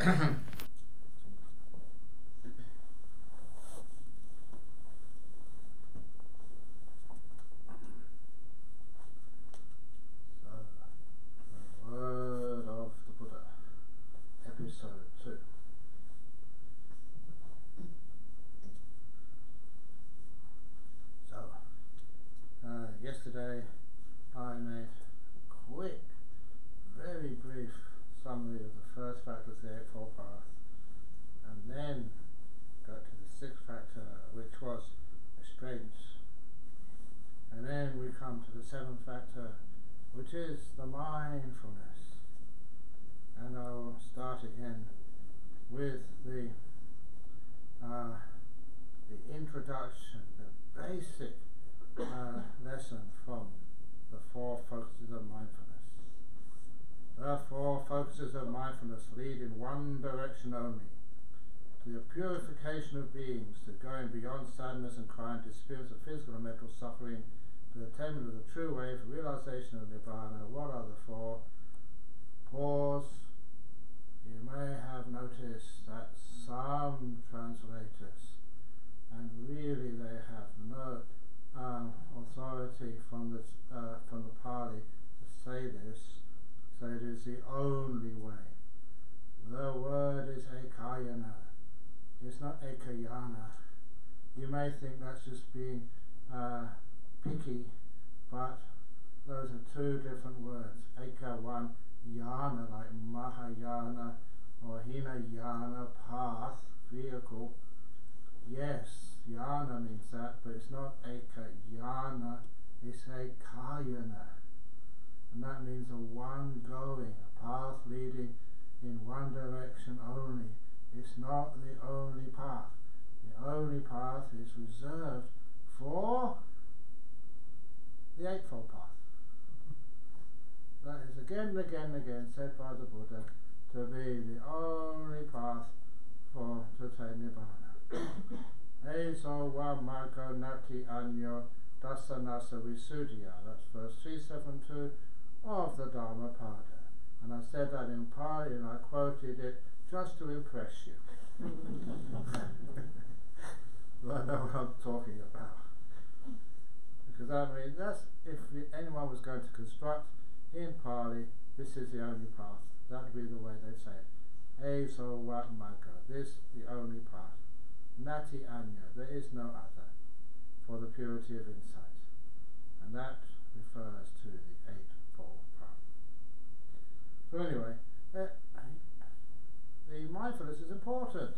Word of the Buddha, episode 2. So, yesterday I made a quick, very brief summary of the first factor of the Eightfold Path, and then got to the sixth factor, which was restraints. And then we come to the seventh factor, which is the mindfulness. And I'll start again with the introduction, the basic lesson from the four focuses of mindfulness. The four focuses of mindfulness lead in one direction only, to the purification of beings, to going beyond sadness and crime, to spirits of physical and mental suffering, to the attainment of the true way for realization of Nibbana. What are the four? Pause. You may have noticed that some translators, and really they have no authority from the Pali to say this, so it is the only way. The word is ekayana. It's not ekayana. You may think that's just being picky, but those are two different words. Eka, one, yana, like Mahayana or Hinayana, path, vehicle. Yes, yana means that, but it's not Ekayana, it's Ekayana. And that means a one going, a path leading in one direction only. It's not the only path. The only path is reserved for the Eightfold Path. That is again and again and again said by the Buddha to be the only path to attain Nibbana. Ezo wa margo nati anyo dasanasa visuddhya. That's verse 372 of the Dhammapada. And I said that in Pali and I quoted it just to impress you. I know what I'm talking about. Because I mean, that's, if anyone was going to construct in Pali, this is the only path. That would be the way they say it. Ezo wa margo. This the only path. Nati anya. There is no other for the purity of insight. And that refers to the Eightfold Path. So anyway, the mindfulness is important.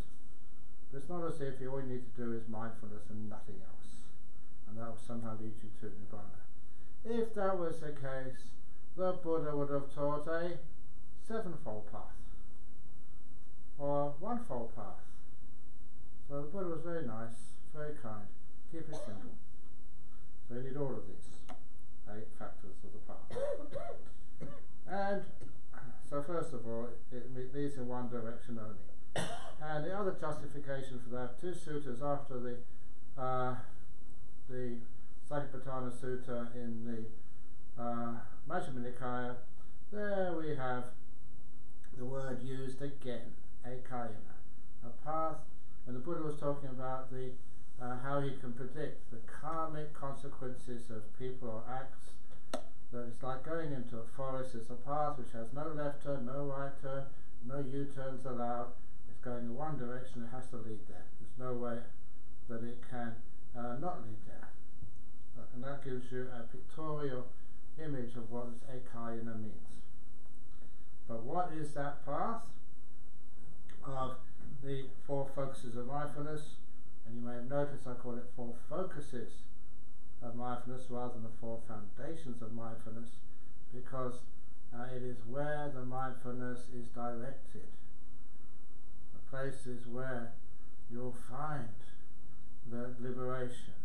It's not as if all you need to do is mindfulness and nothing else, and that will somehow lead you to Nibbana. If that was the case, the Buddha would have taught a sevenfold path, or onefold path. So the Buddha was very nice, very kind, keep it simple. So you need all of these 8 factors of the path. And so first of all, it leads in one direction only. And the other justification for that, 2 suttas after the Satipatthana Sutta in the Majjhima Nikaya, there we have the word used again, ekayana, a path. And the Buddha was talking about the how he can predict the karmic consequences of people or acts. That it's like going into a forest. It's a path which has no left turn, no right turn, no U-turns allowed. It's going in one direction, it has to lead there. There's no way that it can not lead there. And that gives you a pictorial image of what this ekayana means. But what is that path of the 4 focuses of mindfulness? And you may have noticed I call it 4 focuses of mindfulness rather than the 4 foundations of mindfulness, because it is where the mindfulness is directed. The places where you'll find the liberation,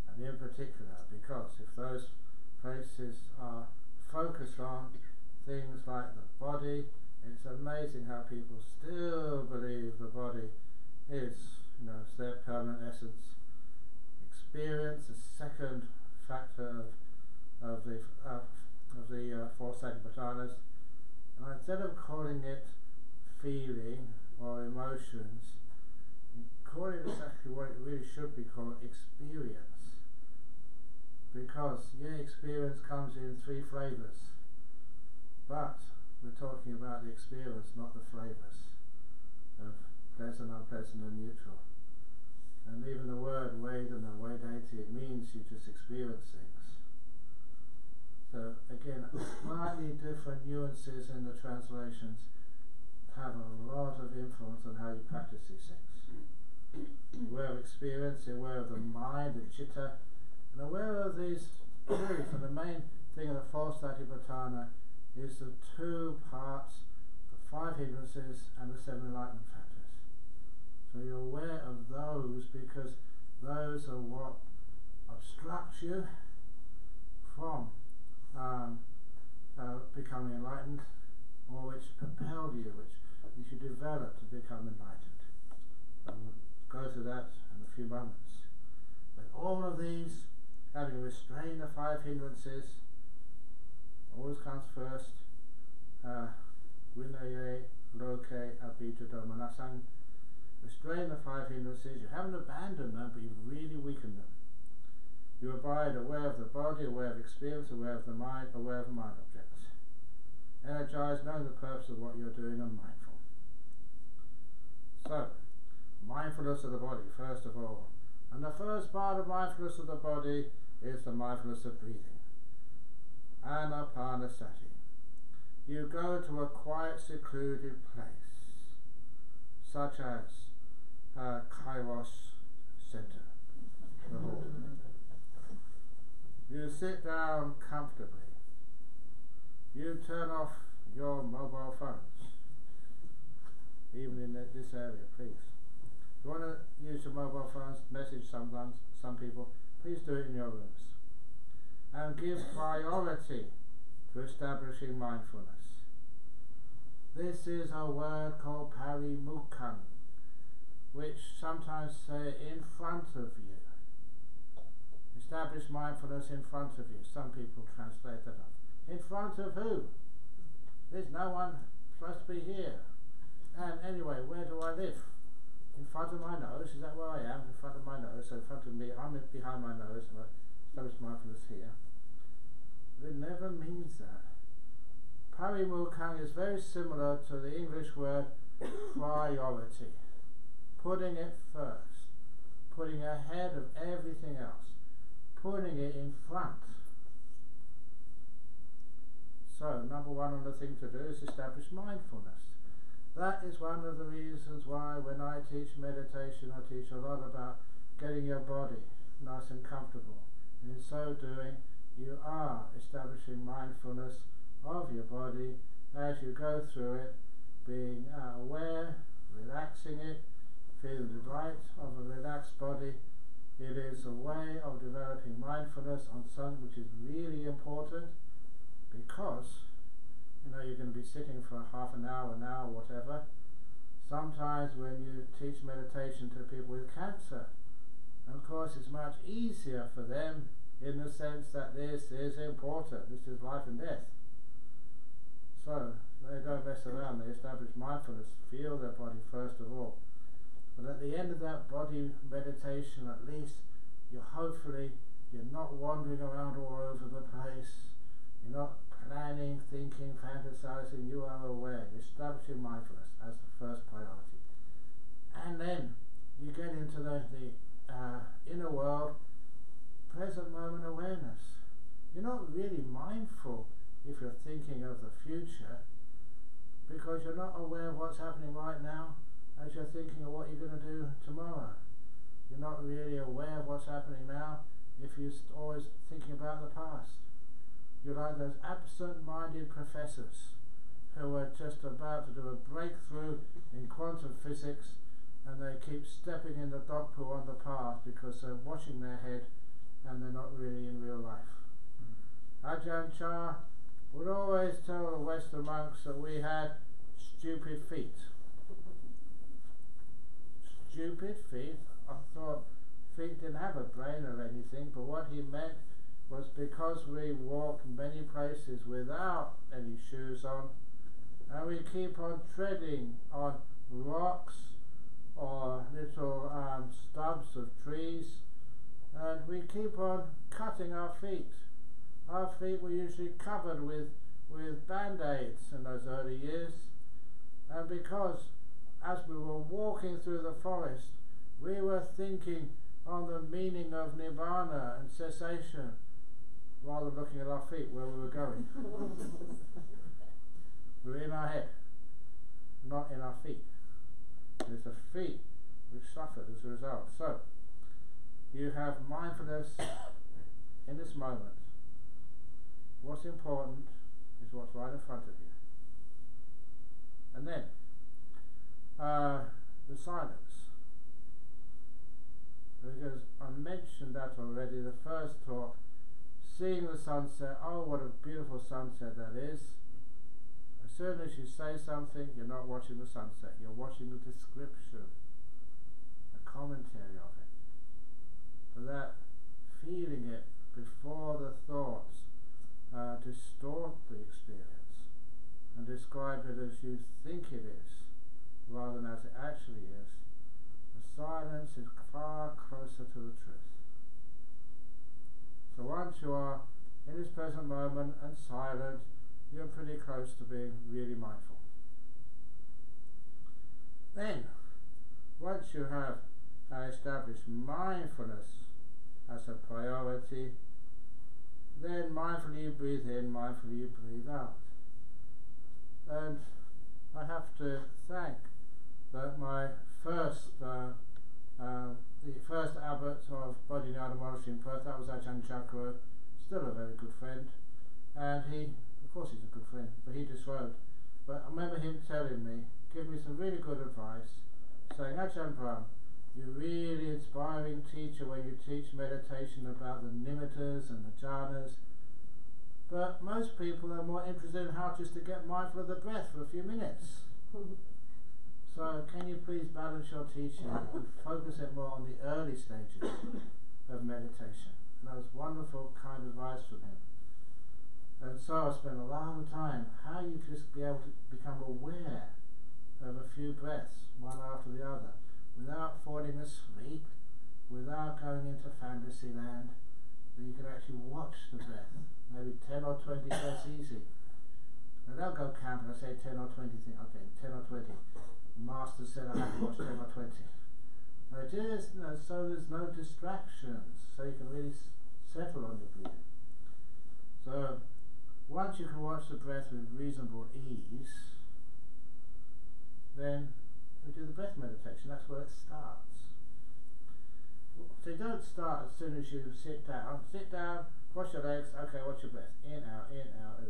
and in particular, because if those places are focused on things like the body, it's amazing how people still believe the body is, it's their permanent essence. Experience, the second factor of the 4 Satipatthanas. And instead of calling it feeling or emotions, call it exactly what it really should be called, experience. Because, experience comes in 3 flavours, but we're talking about the experience, not the flavours of pleasant, unpleasant and neutral. And even the word Vedana, Vedati, it means you just experience things. So again, slightly different nuances in the translations have a lot of influence on how you practice these things. Aware of experience, aware of the mind, the chitta, and aware of these truths. And the main thing of the 4th Satipatthana is the 2 parts, the 5 hindrances and the 7 enlightenment factors. So you're aware of those because those are what obstruct you from becoming enlightened, or which propel you, which you should develop to become enlightened. We'll go to that in a few moments. But all of these, having restrained the 5 hindrances, always comes first. Vinaye loke abhijado manasang. Restrain the 5 hindrances. You haven't abandoned them, but you've really weakened them. You abide aware of the body, aware of experience, aware of the mind, aware of mind objects. Energized, knowing the purpose of what you're doing, and mindful. So, mindfulness of the body, first of all. And the first part of mindfulness of the body is the mindfulness of breathing. Anapanasati. You go to a quiet, secluded place, such as Kairos Centre, the hall. You sit down comfortably. You turn off your mobile phones, even in this area, please. If you want to use your mobile phones, message sometimes, some people, please do it in your rooms. And give priority to establishing mindfulness. This is a word called parimukkham, which sometimes say in front of you. Establish mindfulness in front of you. Some people translate that up. In front of who? There's no one supposed to be here. And anyway, where do I live? In front of my nose. Is that where I am? In front of my nose. So in front of me, I'm behind my nose, and I establish mindfulness here. It never means that. Parimukkham is very similar to the English word priority. Putting it first. Putting ahead of everything else. Putting it in front. So, number 1 on the thing to do is establish mindfulness. That is one of the reasons why when I teach meditation, I teach a lot about getting your body nice and comfortable. And in so doing, you are establishing mindfulness of your body as you go through it, being aware, relaxing it, feeling the delight of a relaxed body. It is a way of developing mindfulness on something which is really important, because you're going to be sitting for half an hour, whatever. Sometimes when you teach meditation to people with cancer, of course it's much easier for them in the sense that this is important, this is life and death. So they don't mess around, they establish mindfulness, feel their body first of all. But at the end of that body meditation, at least you're not wandering around all over the place. You're not planning, thinking, fantasizing. You are aware, establishing mindfulness as the first priority. And then you get into the inner world, present moment awareness. You're not really mindful if you're thinking of the future, because you're not aware of what's happening right now as you're thinking of what you're going to do tomorrow. You're not really aware of what's happening now if you're always thinking about the past. You're like those absent-minded professors who are just about to do a breakthrough in quantum physics, and they keep stepping in the dog poo on the path because they're washing their head and they're not really in real life. Ajahn would always tell the Western monks that we had stupid feet. Stupid feet? I thought feet didn't have a brain or anything, but what he meant was because we walk many places without any shoes on, and we keep on treading on rocks or little stubs of trees, and we keep on cutting our feet. Our feet were usually covered with band-aids in those early years, and because as we were walking through the forest we were thinking on the meaning of nirvana and cessation rather than looking at our feet where we were going. We were in our head, not in our feet. It's the feet which suffered as a result. So you have mindfulness in this moment. What's important is what's right in front of you. And then the silence. Because I mentioned that already, the first talk, seeing the sunset. Oh, what a beautiful sunset that is. As soon as you say something, you're not watching the sunset, you're watching the description, the commentary of it. For that, feeling it before the thoughts distort the experience and describe it as you think it is rather than as it actually is. The silence is far closer to the truth. So once you are in this present moment and silent, you're pretty close to being really mindful. Then, once you have established mindfulness as a priority, then mindfully you breathe in, mindfully you breathe out. And I have to thank that my first, the first abbot of Bodhinyana Monastery in Perth, that was Ajahn, still a very good friend. And he, of course he's a good friend, but he disrobed. But I remember him telling me, give me some really good advice, saying, Ajahn Brahm, you're a really inspiring teacher when you teach meditation about the nimittas and the jhanas, but most people are more interested in how just to get mindful of the breath for a few minutes. So can you please balance your teaching and focus it more on the early stages of meditation? And that was wonderful, kind advice from him. And so I spent a long time how you just be able to become aware of a few breaths, one after the other, without falling asleep, without going into fantasy land, that you can actually watch the breath, maybe 10 or 20 breaths easy. And they'll go counting, I say 10 or 20, think, okay, 10 or 20. The master said I have to watch 10 or 20. Just, so there's no distractions, so you can really settle on your breathing. So, once you can watch the breath with reasonable ease, then we do the breath meditation. That's where it starts. So you don't start as soon as you sit down. Sit down, wash your legs, okay, watch your breath. In, out, in, out.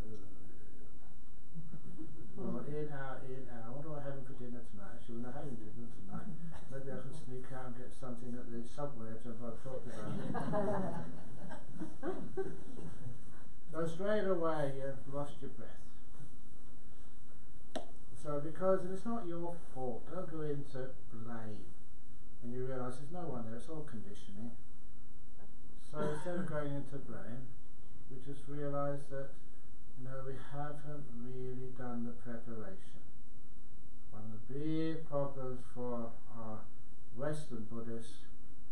Or in, out, in, out. What am I having for dinner tonight? Actually, we're not having dinner tonight. Maybe I can sneak out and get something at the subway as I've talked about it. So straight away you've lost your breath. So because it's not your fault, don't go into blame when you realise there's no one there, it's all conditioning. So instead of going into blame, we just realise that we haven't really done the preparation. One of the big problems for our Western Buddhists,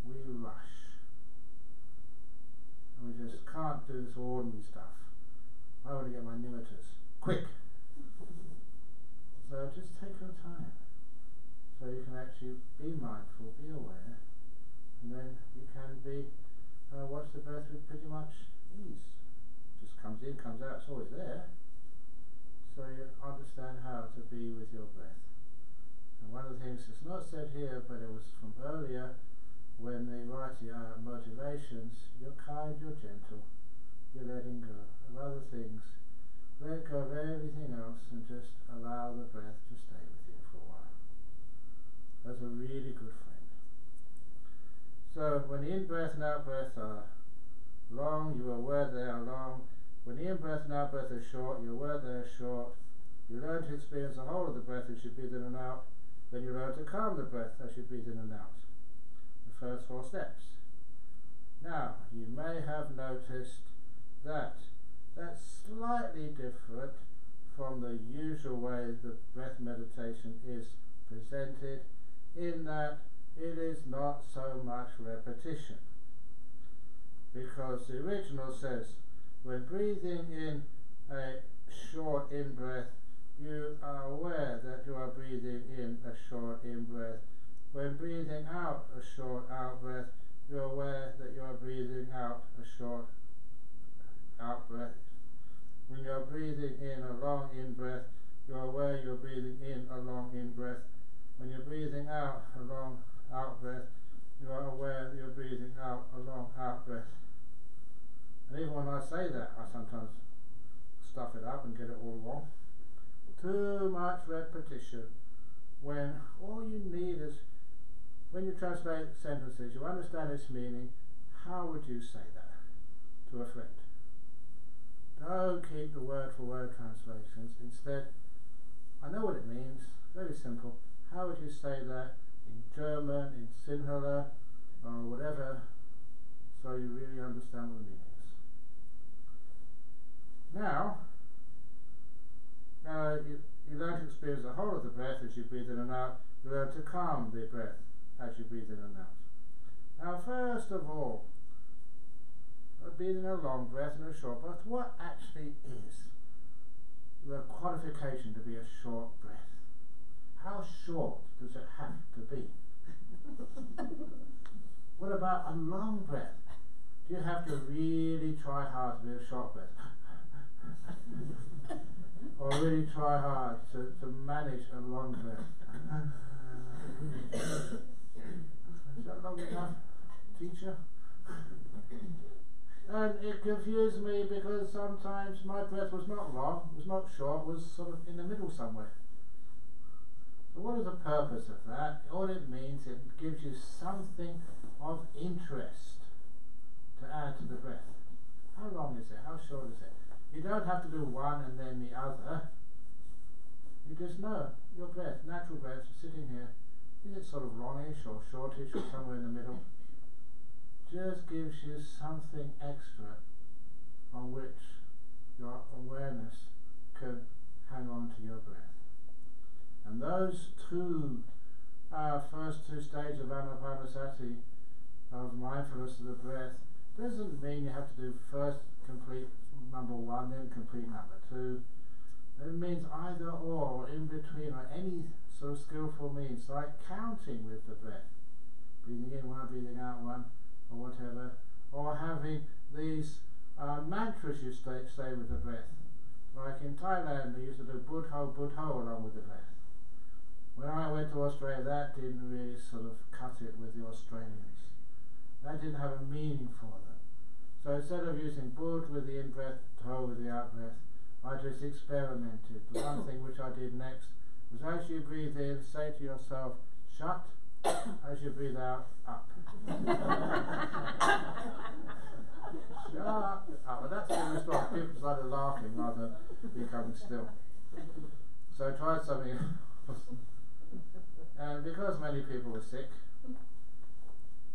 we rush. And we just can't do this ordinary stuff. I want to get my nimittas. Quick! So just take your time. So you can actually be mindful, be aware, and then you can watch the breath with pretty much ease. Just comes in, comes out, it's always there. So you understand how to be with your breath. And one of the things that's not said here, but it was from earlier, when they write motivations, you're kind, you're gentle, you're letting go of other things. Let go of everything else and just allow the breath to stay with you for a while. That's a really good friend. So when the in-breath and out-breath are long, you're aware they are long. When the in-breath and out-breath are short, you're aware they are short. You learn to experience the whole of the breath as you breathe in and out. Then you learn to calm the breath as you breathe in and out. The first 4 steps. Now, you may have noticed that that's slightly different from the usual way the breath meditation is presented, in that it is not so much repetition. Because the original says, when breathing in a short in-breath, you are aware that you are breathing in a short in-breath. When breathing out a short out-breath, you're aware that you are breathing out a short out-breath. When you're breathing in a long in-breath, you're aware you're breathing in a long in-breath. When you're breathing out a long out-breath, you are aware that you're breathing out a long out-breath. And even when I say that, I sometimes stuff it up and get it all wrong. Too much repetition, when all you need is, when you translate sentences, you understand its meaning, how would you say that to a friend? Don't keep the word for word translations. Instead, I know what it means, very simple. How would you say that in German, in Sinhala, or whatever, so you really understand what the meaning is? Now, you learn to experience the whole of the breath as you breathe in and out. You learn to calm the breath as you breathe in and out. Now, first of all, breathing a long breath and a short breath, what actually is the qualification to be a short breath? How short does it have to be? What about a long breath? Do you have to really try hard to be a short breath? Or really try hard to manage a long breath? Is that long enough, teacher? And it confused me because sometimes my breath was not long, was not short, was sort of in the middle somewhere. So what is the purpose of that? All it means, it gives you something of interest to add to the breath. How long is it? How short is it? You don't have to do one and then the other. You just know your breath, natural breath, sitting here. Is it sort of longish or shortish or somewhere in the middle? Just gives you something extra on which your awareness can hang on to your breath. And those first two stages of anapanasati, of mindfulness of the breath, doesn't mean you have to do first complete number one, then complete number two. It means either or in between, or any sort of skillful means, like counting with the breath. Breathing in one, breathing out one, or whatever. Or having these mantras you say with the breath. Like in Thailand, they used to do Budho, Budho along with the breath. When I went to Australia, that didn't really sort of cut it with the Australians. That didn't have a meaning for them. So instead of using Bud with the in-breath, Tho with the out-breath, I just experimented. The one thing which I did next was, as you breathe in, say to yourself, shut. As you breathe out, up. Shut up. But that's when we start. People started laughing rather than becoming still. So I tried something else. And because many people were sick,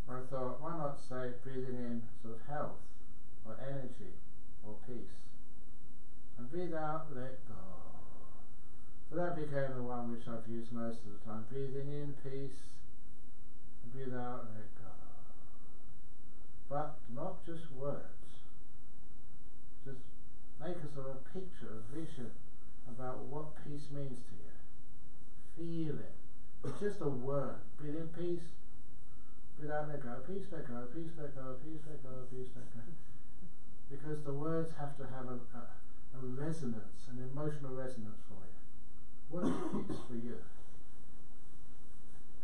I thought, why not say breathing in sort of health, or energy, or peace. And breathe out, let go. So that became the one which I've used most of the time. Breathing in, peace, and breathe out, let go. But not just words. Just make a sort of picture, a vision about what peace means to you. Feel it. It's just a word. Breathe in, peace. Breathe out, let go. Peace, let go. Peace, let go. Peace, let go. Peace, let go. Because the words have to have a resonance, an emotional resonance for you. What is peace for you?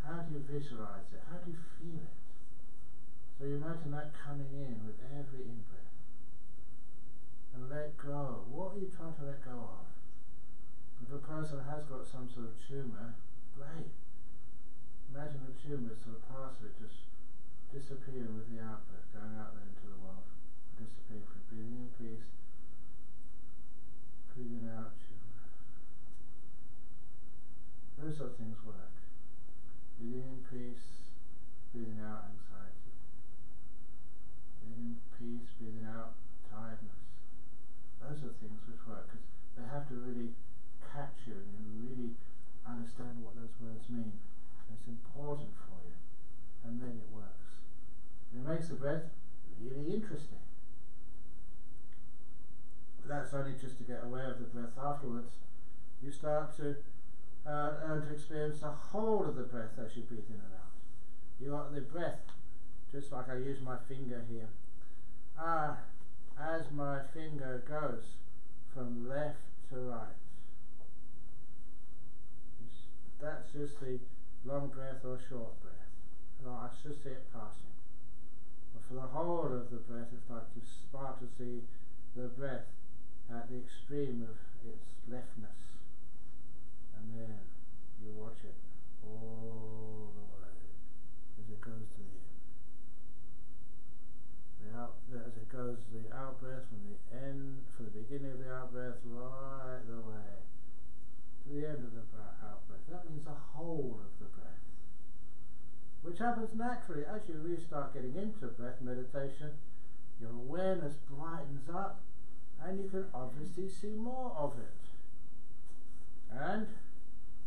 How do you visualize it? How do you feel it? So you imagine that coming in with every in-breath. And let go. What are you trying to let go of? If a person has got some sort of tumour, great. Imagine the tumour sort of past it, just disappearing with the out-breath, going out there into the world, disappearing from breathing in peace, breathing out tumour. Those sort of things work. Breathing in peace, breathing out anxiety. Breathing in peace, breathing out tiredness. Those are things which work, because they have to really catch you and you really understand what those words mean. It's important for you, and then it works. It makes the breath really interesting. But that's only just to get aware of the breath. Afterwards, you start to learn to experience the whole of the breath as you breathe in and out. You got the breath, just like I use my finger here. As my finger goes from left to right. That's just the long breath or short breath. I just see it passing. But for the whole of the breath, it's like you start to see the breath at the extreme of its leftness. And then you watch it all the way as it goes to the end. As it goes to the out breath from the end, from the beginning of the out breath right the way to the end of the out breath. That means the whole of the breath, which happens naturally as you really start getting into breath meditation. Your awareness brightens up, and you can obviously see more of it. And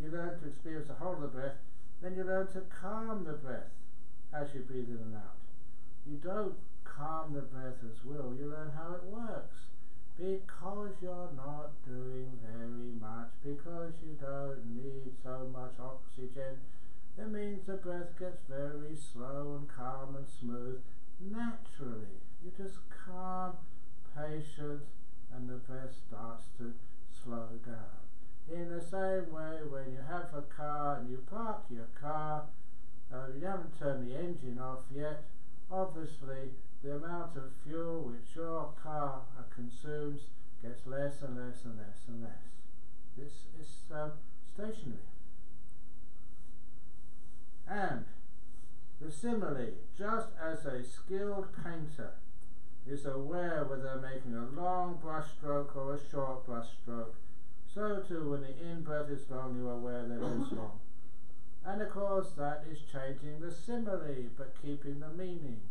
you learn to experience the whole of the breath. Then you learn to calm the breath as you breathe in and out. You don't calm the breath as will, you learn how it works. Because you're not doing very much, because you don't need so much oxygen, it means the breath gets very slow and calm and smooth naturally. You just calm, patient, and the breath starts to slow down. In the same way, when you have a car and you park your car, you haven't turned the engine off yet, obviously the amount of fuel which your car consumes gets less and less and less and less. It's stationary. And the simile, just as a skilled painter is aware whether they're making a long brush stroke or a short brush stroke, so too when the in-breath is long, you are aware that it is long. And of course that is changing the simile but keeping the meaning.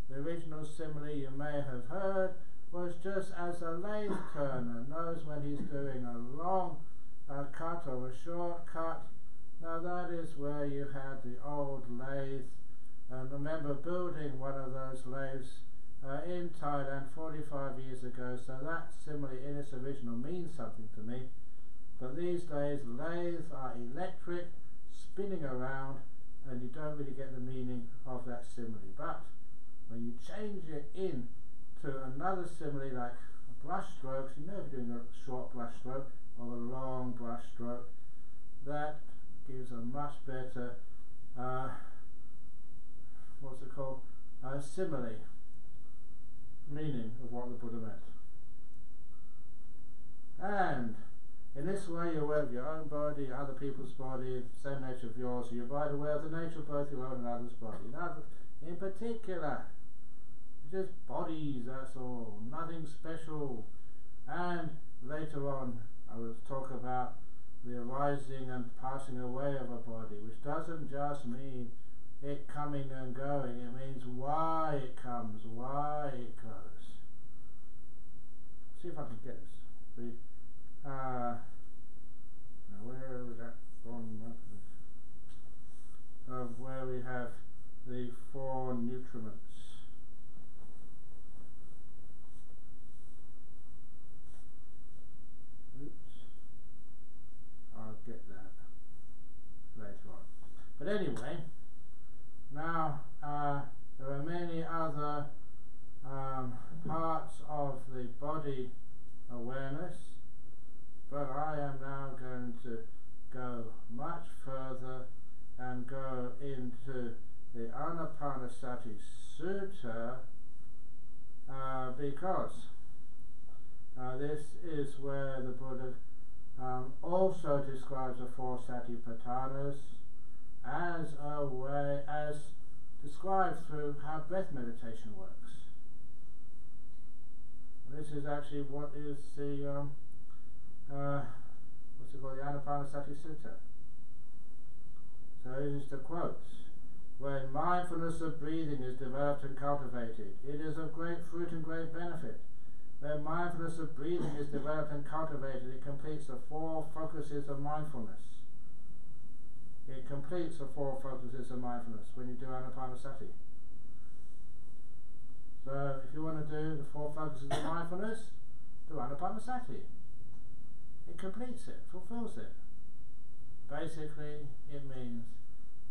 The original simile you may have heard was just as a lathe turner knows when he's doing a long cut or a short cut. Now that is where you had the old lathe, and remember building one of those lathes in Thailand 45 years ago, so that simile in its original means something to me. But these days lathes are electric, spinning around, and you don't really get the meaning of that simile. But when you change it into another simile like brush strokes, you know if you're doing a short brush stroke or a long brush stroke, that gives a much better simile meaning of what the Buddha meant. And in this way you're aware of your own body, other people's body, the same nature of yours, you're aware of the nature of both your own and others' body. In particular, just bodies, that's all, nothing special. And later on I will talk about the arising and passing away of a body, which doesn't just mean it coming and going, it means why it comes, why it goes. See if I can get this. Now where was that gone? Where we have the four nutriments. Oops. I'll get that later on. But anyway, now there are many other parts of the body awareness, but I am now going to go much further and go into the Anapanasati Sutta because this is where the Buddha also describes the four satipatthanas as a way, as described through how breath meditation works. This is actually what is the what's it called, the Anapanasati Sutta. So this is the quotes. When mindfulness of breathing is developed and cultivated, it is of great fruit and great benefit. When mindfulness of breathing is developed and cultivated, it completes the 4 focuses of mindfulness. It completes the 4 focuses of mindfulness when you do anapanasati. So if you want to do the 4 focuses of mindfulness, do anapanasati. It completes it, fulfills it. Basically, it means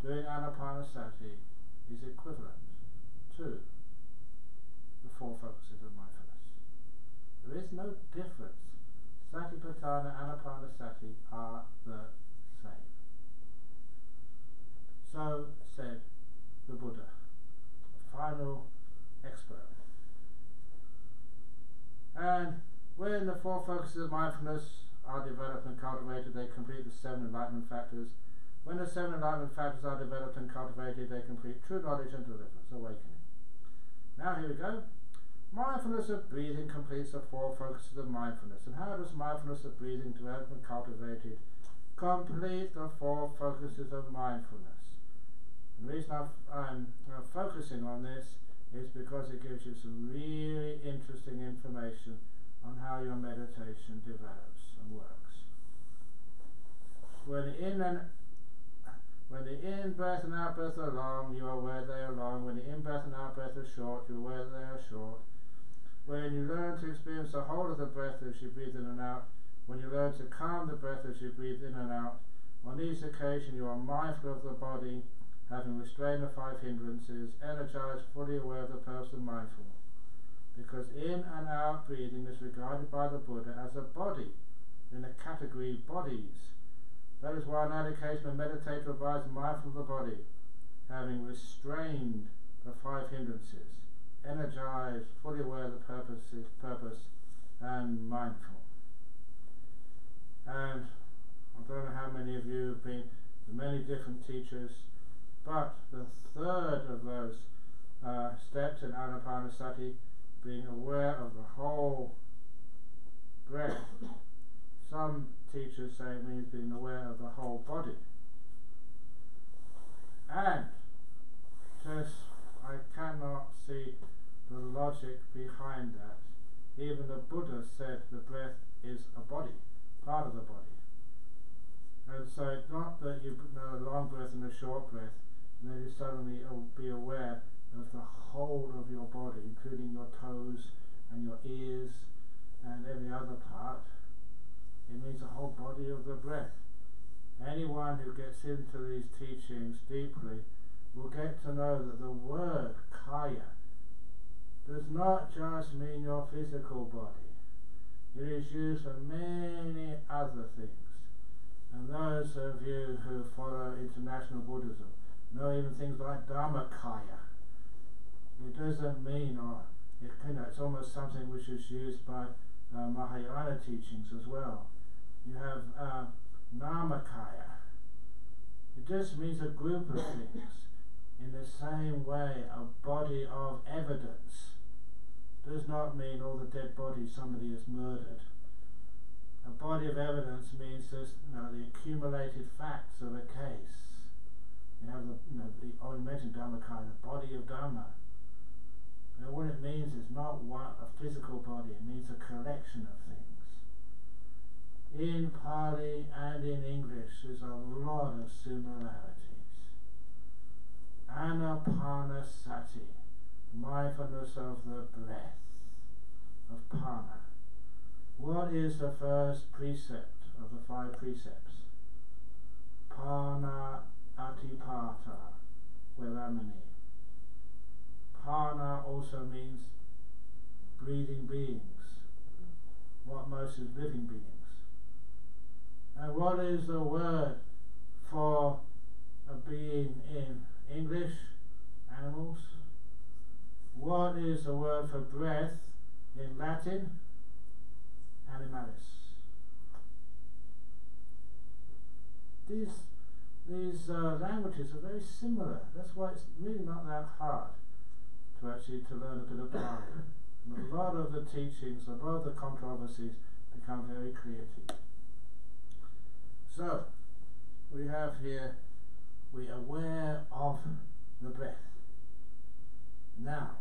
doing anapanasati is equivalent to the 4 focuses of mindfulness. There is no difference. Satipatthana and anapanasati are the same. So said the Buddha, the final expert. And when the 4 focuses of mindfulness are developed and cultivated, they complete the 7 enlightenment factors. When the 7 enlightenment factors are developed and cultivated, they complete true knowledge and deliverance, awakening. Now here we go. Mindfulness of breathing completes the 4 focuses of mindfulness. And how does mindfulness of breathing developed and cultivated complete the 4 focuses of mindfulness? The reason I'm focusing on this is because it gives you some really interesting information on how your meditation develops and works. When the in-breath and out-breath are long, you are aware they are long. When the in-breath and out-breath are short, you are aware they are short. When you learn to experience the whole of the breath as you breathe in and out, when you learn to calm the breath as you breathe in and out, on these occasions you are mindful of the body, having restrained the 5 hindrances, energized, fully aware of the person mindful. Because in and out breathing is regarded by the Buddha as a body, in the category bodies. That is why on that occasion a meditator abides mindful of the body, having restrained the 5 hindrances, energized, fully aware of the purpose, and mindful. And I don't know how many of you have been to many different teachers, but the 3rd of those steps in anapanasati, being aware of the whole breath, some teachers say it means being aware of the whole body. And just, I cannot see the logic behind that. Even the Buddha said the breath is a body, part of the body. And so it's not that you know a long breath and a short breath, and then you suddenly be aware of the whole of your body, including your toes and your ears and every other part. It means the whole body of the breath. Anyone who gets into these teachings deeply will get to know that the word kaya does not just mean your physical body. It is used for many other things. And those of you who follow international Buddhism know even things like Dhammakaya. It doesn't mean, it's almost something which is used by Mahayana teachings as well. You have Namakaya. It just means a group of things. In the same way, a body of evidence does not mean all the dead bodies somebody has murdered. A body of evidence means just, the accumulated facts of a case. You have I mentioned Dhammakaya, the body of Dhamma. Now what it means is not a physical body, it means a collection of things. In Pali and in English there's a lot of similarities. Anapanasati, mindfulness of the breath, of Pana. What is the first precept of the 5 precepts? Pana atipata veramani. Pana also means breathing beings, what most is living beings. And what is the word for a being in English? Animals. What is the word for breath in Latin? Animalis. These languages are very similar. That's why it's really not that hard to learn a bit of Pali. And a lot of the teachings, a lot of the controversies become very clear to you. So, we have here, we are aware of the breath. Now,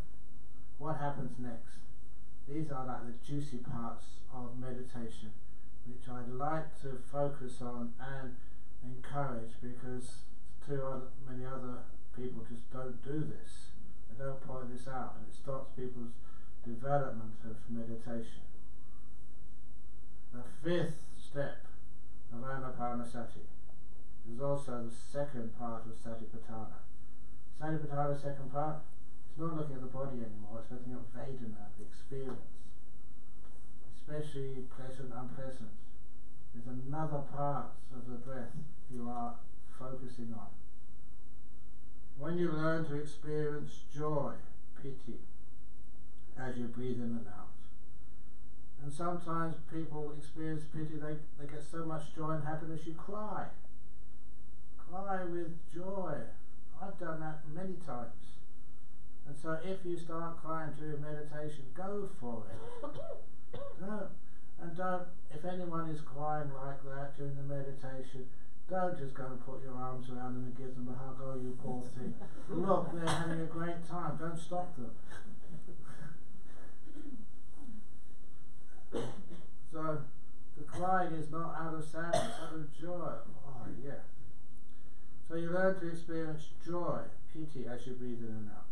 what happens next? these are like the juicy parts of meditation, which I'd like to focus on and encourage, because many other people just don't do this. They don't point this out, and it stops people's development of meditation. The fifth step of Anapanasati is also the second part of Satipatthana. Satipatthana's second part, it's not looking at the body anymore, it's looking at Vedana, the experience, especially pleasant, unpleasant. There's another part of the breath you are focusing on. When you learn to experience joy, piti, as you breathe in and out, and sometimes people experience piti, they get so much joy and happiness you cry. Cry with joy. I've done that many times. And so if you start crying during meditation, go for it. Don't, if anyone is crying like that during the meditation, don't just go and put your arms around them and give them a hug. Oh, you poor thing. Look, they're having a great time. Don't stop them. So the crying is not out of sadness, out of joy. Oh, yeah. So you learn to experience joy, piti, as you breathe in and out.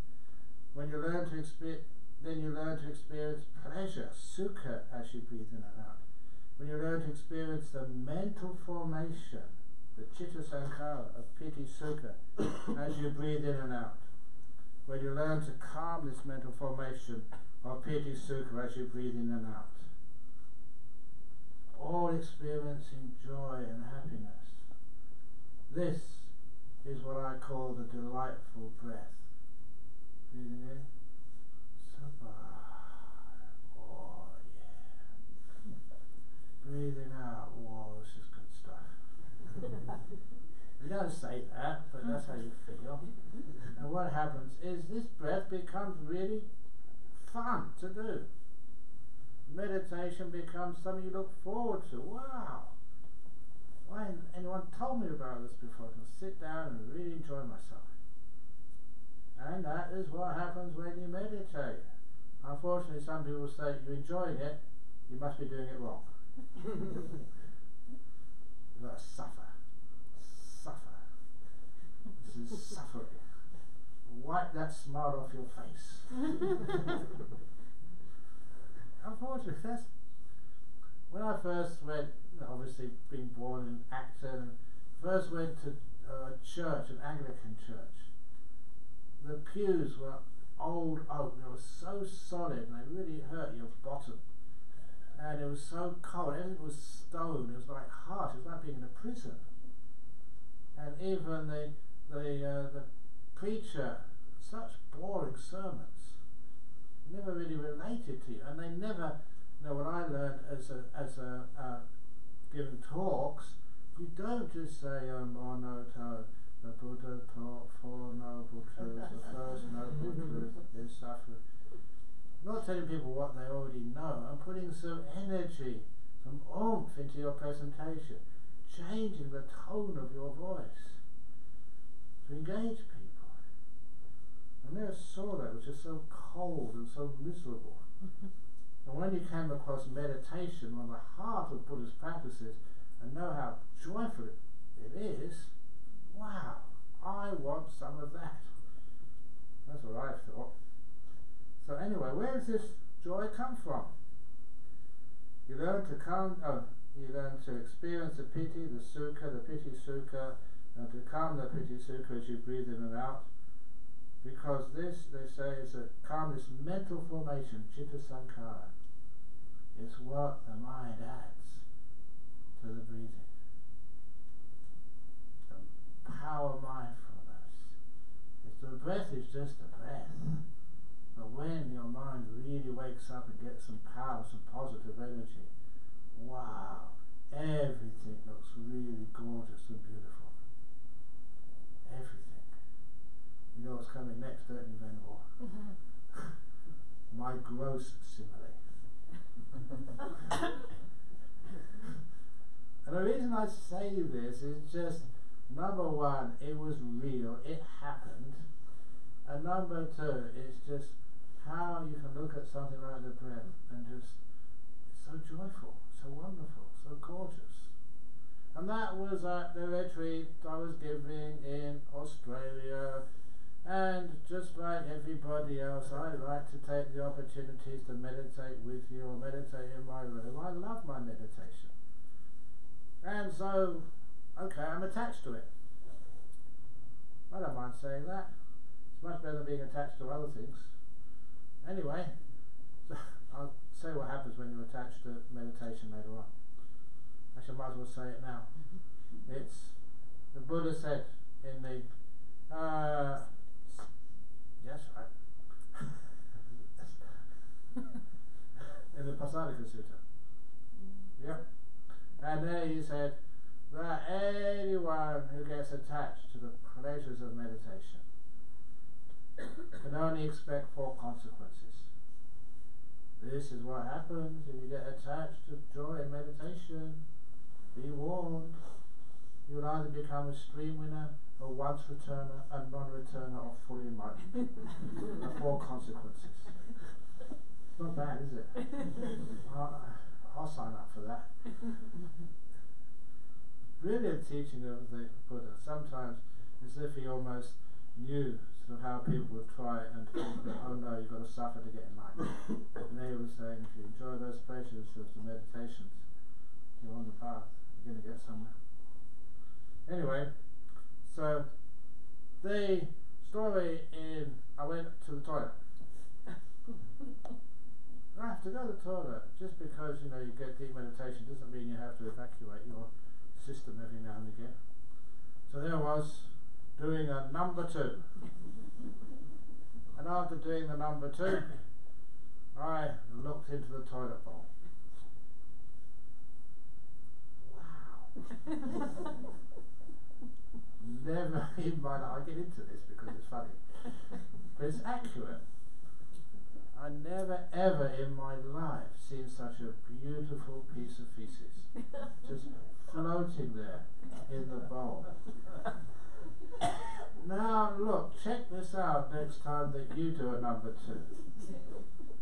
When you learn to experience, then you learn to experience pleasure, sukha, as you breathe in and out. When you learn to experience the mental formation, the chitta sankhara of piti, sukha, as you breathe in and out. When you learn to calm this mental formation of piti, sukha, as you breathe in and out. All experiencing joy and happiness. This is what I call the delightful breath. Breathing in. Oh yeah. Breathing out. Whoa, this is good stuff. You don't say that, but that's how you feel. And what happens is this breath becomes really fun to do. Meditation becomes something you look forward to. Wow! Why hasn't anyone told me about this before? I can sit down and really enjoy myself. And that is what happens when you meditate. Unfortunately, some people say you're enjoying it, you must be doing it wrong. You've got to suffer. Suffer. This is suffering. Wipe that smile off your face. Unfortunately, that's when I first went, obviously being born in Acton, first went to a church, an Anglican church. The pews were old oak, they were so solid and they really hurt your bottom. And it was so cold, everything was stone, it was like harsh, it was like being in a prison. And even the preacher, such boring sermons. Never really related to you, and they never, what I learned as giving talks, you don't just say Monoto, the Buddha taught four noble truths, the first noble truth is suffering. Not telling people what they already know, and putting some energy, some oomph into your presentation, changing the tone of your voice to engage people. I never saw that, it was just so cold and so miserable. And when you came across meditation, one of the heart of Buddhist practices, and know how joyful it is, wow, I want some of that. That's what I thought. So anyway, where does this joy come from? You learn to experience the piti, the sukha, the piti sukha, and to calm the piti sukha as you breathe in and out. Because this, they say, is a calm, this mental formation, chitta sankhara, is what the mind adds to the breathing. The power mindfulness. The breath is just a breath. But when your mind really wakes up and gets some power, some positive energy, wow, everything looks really gorgeous and beautiful. Everything. You know what's coming next, don't you, Venerable? My gross simile. And the reason I say this is just, number one, it was real, it happened. And number two, it's just how you can look at something like the breath and just, it's so joyful, so wonderful, so gorgeous. And that was at the retreat I was giving in Australia. And just like everybody else, I like to take the opportunities to meditate with you or meditate in my room. I love my meditation. And so, okay, I'm attached to it. I don't mind saying that. It's much better than being attached to other things. Anyway, so I'll say what happens when you're attached to meditation later on. Actually, I might as well say it now. It's, the Buddha said in the, yes, right, in the Pasarika Sutta. Yep. And there he said that anyone who gets attached to the pleasures of meditation can only expect 4 consequences. This is what happens if you get attached to joy and meditation. Be warned. You will either become a stream winner, a once returner, a non-returner, or fully enlightened. The 4 consequences. It's not bad, is it? I'll sign up for that. Brilliant teaching of the Buddha. Sometimes it's as if he almost knew sort of how people would try and think that, oh no, you've got to suffer to get enlightened. And then he was saying, if you enjoy those pleasures of the meditations, you're on the path, you're going to get somewhere. Anyway, so the story in, I went to the toilet. I have to go to the toilet. Just because, you know, you get deep meditation doesn't mean you have to evacuate your system every now and again. So there I was, doing a number 2. And after doing the number 2, I looked into the toilet bowl. Wow. Never in my life, I get into this because it's funny, but it's accurate. I never ever in my life seen such a beautiful piece of feces just floating there in the bowl. Now look, check this out next time that you do a number 2.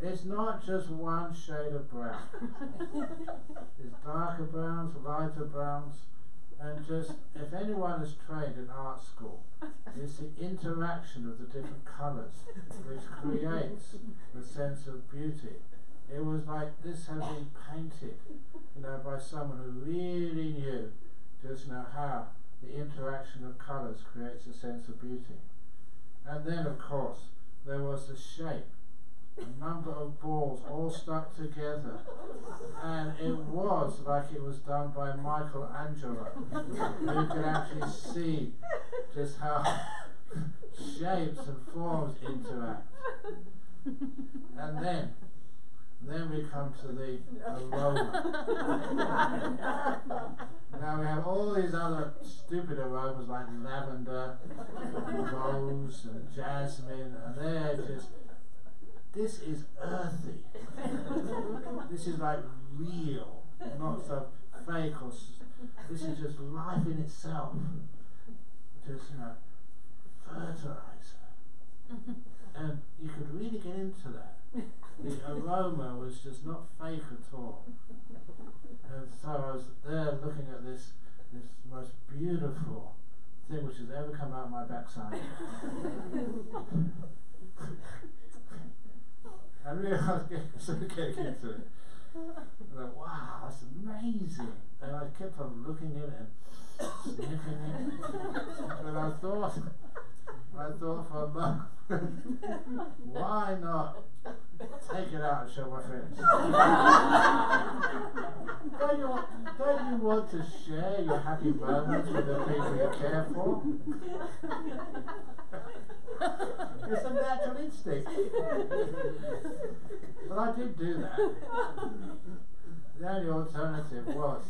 It's not just one shade of brown. There's darker browns, lighter browns, and just, if anyone is trained in art school, it's the interaction of the different colours which creates the sense of beauty. It was like this had been painted, you know, by someone who really knew just know how the interaction of colours creates a sense of beauty. And then, of course, there was the shape. A number of balls all stuck together, and it was like it was done by Michelangelo. You could actually see just how shapes and forms interact. And then we come to the aroma. Now we have all these other stupid aromas like lavender, and rose and jasmine, and they're just, this is earthy. This is like real, not so fake or this is just life in itself. Just, you know, fertilizer. And you could really get into that. The aroma was just not fake at all. And so I was there looking at this most beautiful thing which has ever come out of my backside. I realised getting into it. I thought, wow, that's amazing. And I kept on looking at it and sniffing it. And I thought for a moment, why not take it out and show my friends? Don't you want to share your happy moments with the people you care for? It's a natural instinct. But I did do that. The only alternative was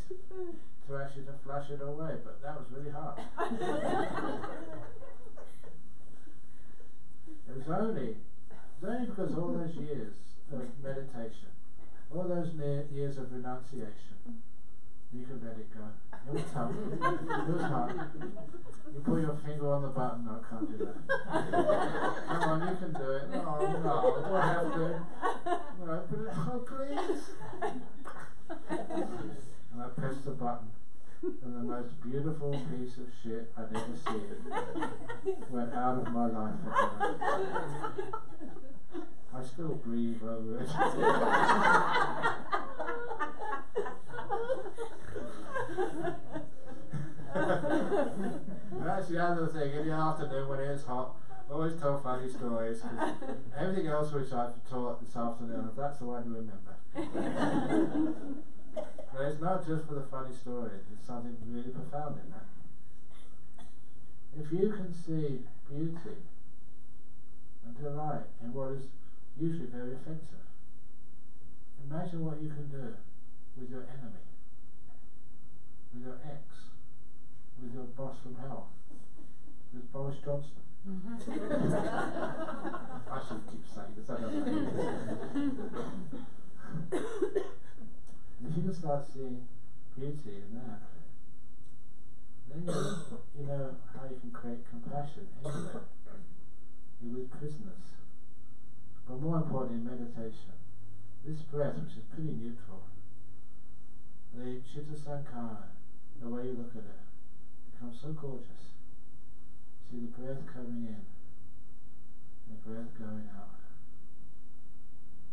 to actually to flush it away, but that was really hard. It was only because all those years of meditation, all those years of renunciation, you could let it go. It was tough. It was hard. You You put your finger on the button. No, I can't do that. Come on, you can do it. No, do I have to? No, please. And I pressed the button, and the most beautiful piece of shit I'd ever seen went out of my life forever. I still grieve over it. That's the other thing. In the afternoon when it's hot, I always tell funny stories. Cause everything else which I've taught this afternoon, that's the one you remember. But it's not just for the funny stories. There's something really profound in that. If you can see beauty and delight in what is usually very offensive, imagine what you can do with your enemy, with your ex, with your boss from hell, with Boris Johnson. I should keep saying this, I don't know. If you can start seeing beauty in that, then you know how you can create compassion anywhere. You're with prisoners. But more importantly, in meditation, this breath, which is pretty neutral, the Chitta Sankara, the way you look at it, becomes so gorgeous. See the breath coming in, and the breath going out.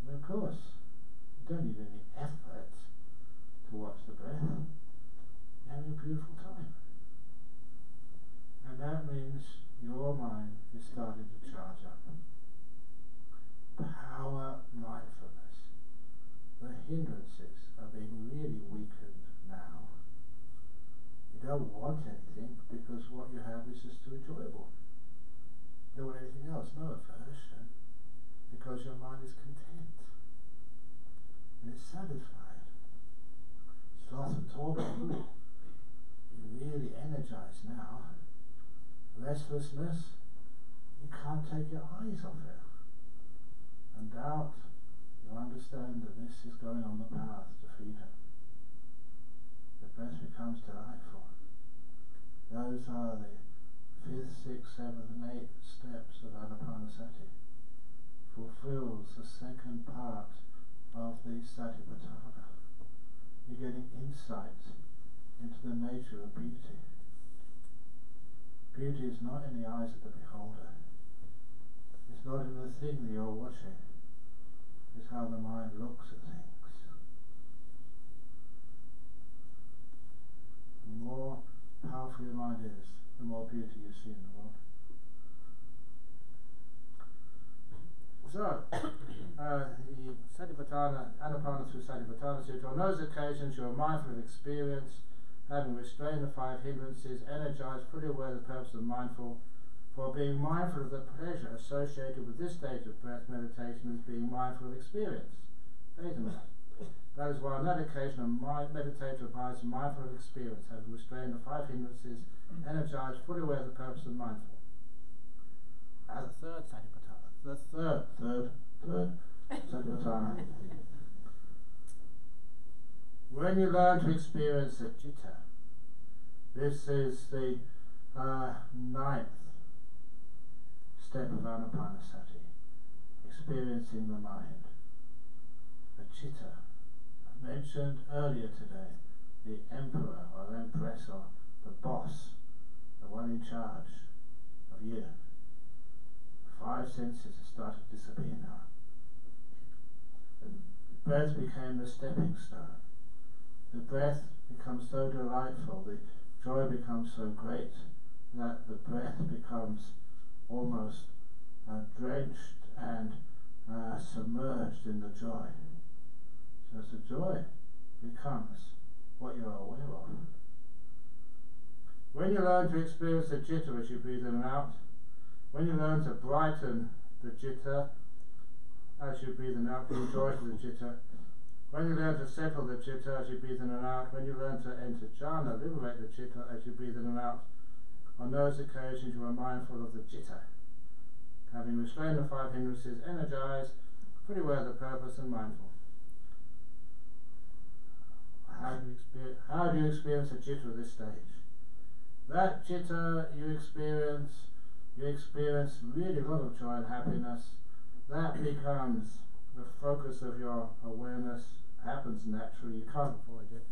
And of course, you don't need any effort to watch the breath. You're having a beautiful time. And that means your mind is starting to charge up. Power mindfulness. The hindrances are being really weakened now. You don't want anything because what you have is just too enjoyable. You don't want anything else, no aversion, because your mind is content and it's satisfied. Sloth and torpor, you're really energized now. Restlessness, you can't take your eyes off it. And doubt, you understand that this is going on the path to freedom. The breath becomes delightful. Those are the 5th, 6th, 7th and 8th steps of Anapanasati. Fulfills the second part of the Satipatthana. You're getting insight into the nature of beauty. Beauty is not in the eyes of the beholder. It's not in the thing that you're watching. It's how the mind looks at things. The more powerful your mind is, the more beauty you see in the world. So, the Satipatthana, Anapana through Satipatthana Sutra, on those occasions you are mindful of experience, having restrained the 5 hindrances, energized, fully aware of the purpose of mindful. For being mindful of the pleasure associated with this stage of breath meditation is being mindful of experience. Wait a minute. That is why on that occasion a meditator abides mindful of experience, having restrained the 5 hindrances, energized, fully aware of the purpose of mindful. As a third Satipatthana. The third Satipatthana. When you learn to experience the citta, this is the 9th step of Anapanasati, experiencing the mind. The citta, I mentioned earlier today, the emperor or empress or the boss, the one in charge of you. 5 senses have started to disappear now. The breath became the stepping stone. The breath becomes so delightful, the joy becomes so great that the breath becomes almost drenched and submerged in the joy. So as the joy becomes what you are aware of. When you learn to experience the citta as you breathe in and out, when you learn to brighten the citta as you breathe in and out, bring joy to the citta, when you learn to settle the citta as you breathe in and out, when you learn to enter jhana, liberate the citta as you breathe in and out, on those occasions you are mindful of the citta, having restrained the 5 hindrances, energized, fully aware of the purpose and mindful. How do you experience the citta at this stage? that citta you experience really a lot of joy and happiness. That becomes the focus of your awareness, happens naturally, you can't avoid it.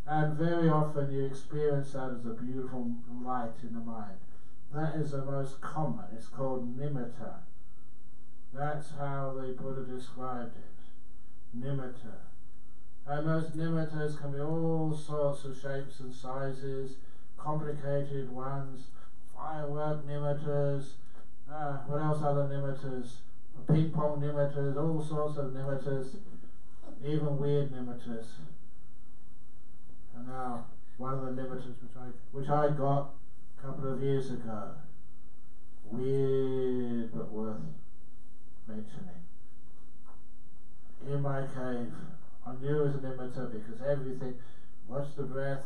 And very often you experience that as a beautiful light in the mind. That is the most common. It's called nimitta. That's how the Buddha described it. Nimitta. And those nimittas can be all sorts of shapes and sizes, complicated ones, firework nimittas, what else are the nimittas? Ping pong nimittas, all sorts of nimittas, even weird nimittas. And now, one of the nimittas which I got a couple of years ago, weird but worth mentioning. In my cave, I knew it was a nimitta because everything, watch the breath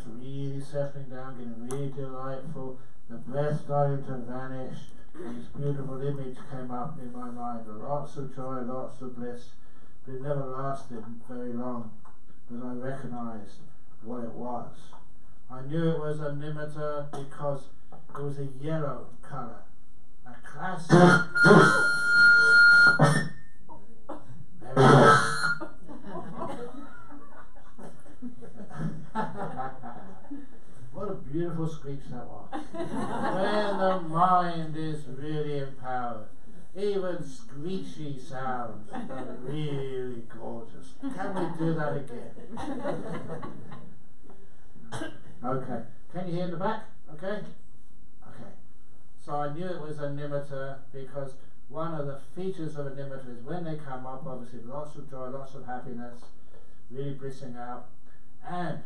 really settling down, getting really delightful, the breath starting to vanish, and this beautiful image came up in my mind, lots of joy, lots of bliss, but it never lasted very long, because I recognized what it was. I knew it was a nimitta because it was a yellow colour, a classic. There we go. What a beautiful screech that was. When the mind is really empowered, even screechy sounds are really gorgeous. Can we do that again? Okay. Can you hear in the back? Okay? Okay. So I knew it was a nimitta because one of the features of a nimitta is when they come up, obviously lots of joy, lots of happiness, really blissing out, and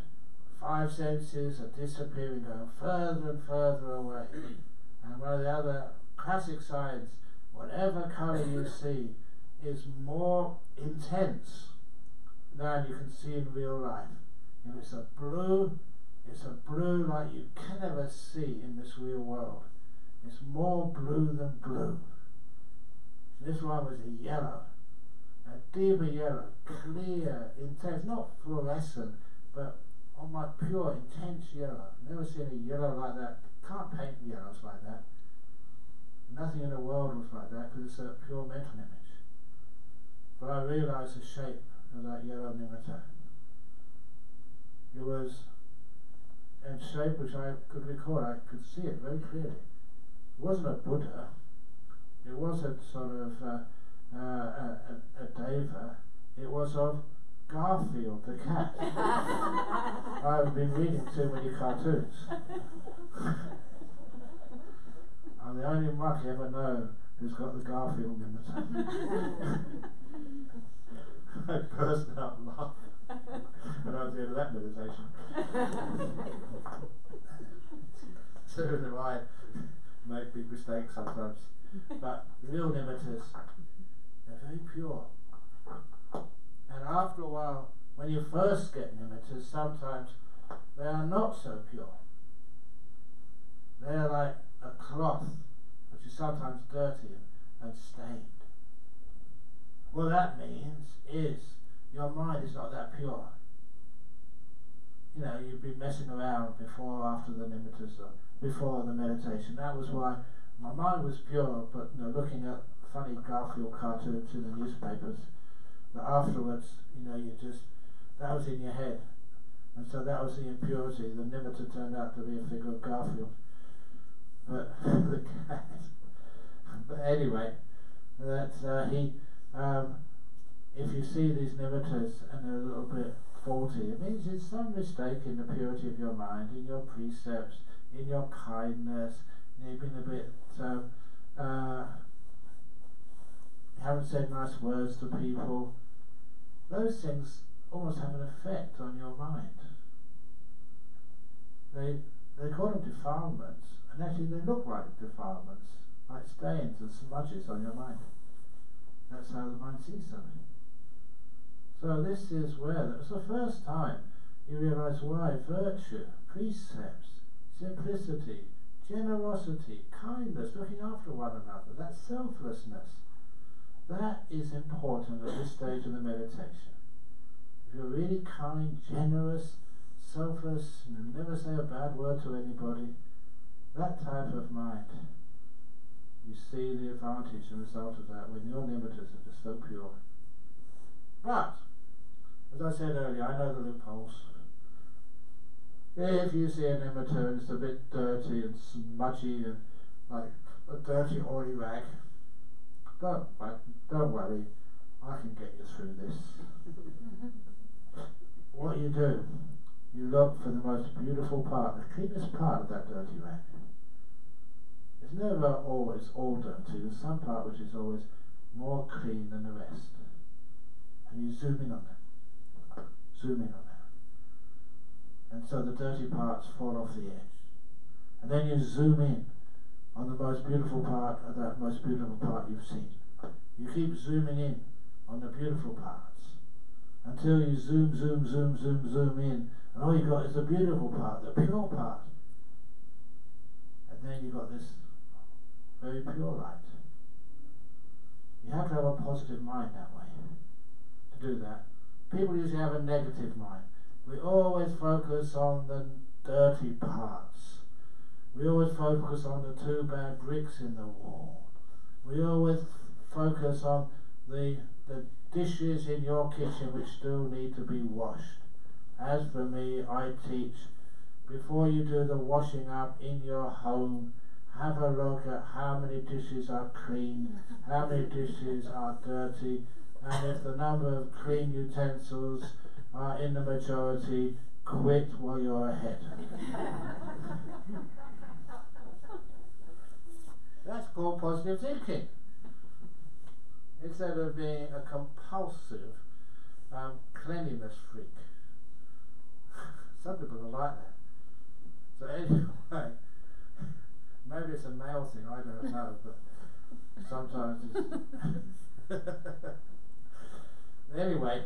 five senses are disappearing, going further and further away. And one of the other classic signs, whatever colour you see, is more intense than you can see in real life. If it's a blue like you can never see in this real world. It's more blue than blue. This one was a yellow, a deeper yellow, clear, intense, not fluorescent, but almost pure, intense yellow. Never seen a yellow like that. Can't paint yellows like that. Nothing in the world was like that because it's a pure mental image. But I realised the shape of that yellow nimitta. It was in shape which I could record. I could see it very clearly. It wasn't a Buddha. It wasn't sort of a deva. It was of Garfield the cat. I've been reading too many cartoons. I'm the only monk I ever know who's got the Garfield nimitta. I burst out laughing when I was at the end of that meditation. So do I make big mistakes sometimes. But real nimittas, they're very pure. And after a while, when you first get nimittas, sometimes they are not so pure. They are like a cloth, which is sometimes dirty and stained. What that means is your mind is not that pure. You know, you've been messing around before or after the nimittas or before the meditation. That was why my mind was pure, but you know, looking at funny Garfield cartoons in the newspapers, that afterwards, you know, that was in your head. And so that was the impurity. The nimitta turned out to be a figure of Garfield. But the cat. But anyway, if you see these nimittas and they're a little bit faulty, it means there's some mistake in the purity of your mind, in your precepts, in your kindness. You've been a bit, haven't said nice words to people. Those things almost have an effect on your mind. They call them defilements, and actually they look like defilements, like stains and smudges on your mind. That's how the mind sees something. So this is where, it's the first time you realise why virtue, precepts, simplicity, generosity, kindness, looking after one another, that selflessness, that is important at this stage of the meditation. If you're really kind, generous, selfless, and never say a bad word to anybody, that type of mind, you see the advantage and result of that when your nimittas are just so pure. But, as I said earlier, I know the loopholes. If you see a nimitta and it's a bit dirty and smudgy and like a dirty oily rag, don't worry, I can get you through this. What you do, you look for the most beautiful part, the cleanest part of that dirty rag. It's never always all dirty. There's some part which is always more clean than the rest. And you zoom in on that. Zoom in on that. And so the dirty parts fall off the edge. And then you zoom in on the most beautiful part of that most beautiful part you've seen. You keep zooming in on the beautiful parts until you zoom in, and all you've got is the beautiful part, the pure part. And then you've got this very pure light. You have to have a positive mind that way to do that. People usually have a negative mind. We always focus on the dirty parts. We always focus on the 2 bad bricks in the wall. We always focus on the dishes in your kitchen which still need to be washed. As for me, I teach, before you do the washing up in your home, have a look at how many dishes are clean, how many dishes are dirty, and if the number of clean utensils are in the majority, quit while you're ahead. That's called positive thinking. Instead of being a compulsive cleanliness freak. Some people are like that. So anyway, maybe it's a male thing, I don't know, but sometimes it's... Anyway,